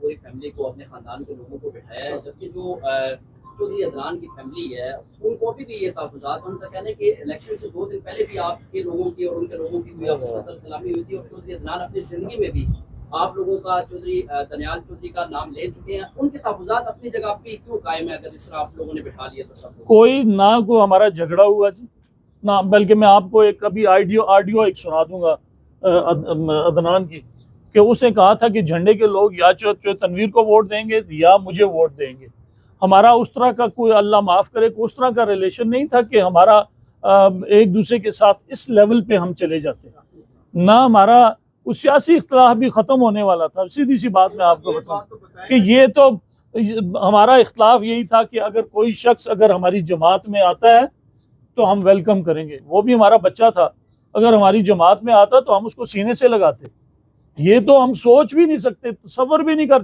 पूरी फैमिली को, अपने खानदान के लोगों को बिठाया है, जबकि जो चौधरी अदनान की फैमिली है उनको अभी भी ये तहफ़्फ़ुज़ात, उनका कहना है कि इलेक्शन से 2 दिन पहले भी आपके लोगों की और उनके लोगों की कोई आपस में कलामी हुई थी, और चौधरी अदनान अपनी ज़िंदगी में भी आप लोगों का, चौधरी दनियाल चौधरी का नाम ले चुके हैं। उनके तहफ़्फ़ुज़ात अपनी जगह पे क्यों कायम है, अगर इस तरह आप लोगों ने बिठा लिया तो सब कोई ना को हमारा झगड़ा हुआ जी ना, बल्कि मैं आपको एक कभी ऑडियो एक सुना दूंगा अदनान की, कि उसने कहा था कि झंडे के लोग या तनवीर को वोट देंगे या मुझे वोट देंगे। हमारा उस तरह का कोई, अल्लाह माफ़ करे, उस तरह का रिलेशन नहीं था कि हमारा एक दूसरे के साथ इस लेवल पे हम चले जाते, ना हमारा उस सियासी इख्तलाफ भी ख़त्म होने वाला था। सीधी सी बात मैं आपको बताऊँ कि ये तो हमारा इख्तलाफ यही था कि अगर कोई शख्स अगर हमारी जमात में आता है तो हम वेलकम करेंगे, वो भी हमारा बच्चा था, अगर हमारी जमात में आता तो हम उसको सीने से लगाते। ये तो हम सोच भी नहीं सकते, तसव्वुर भी नहीं कर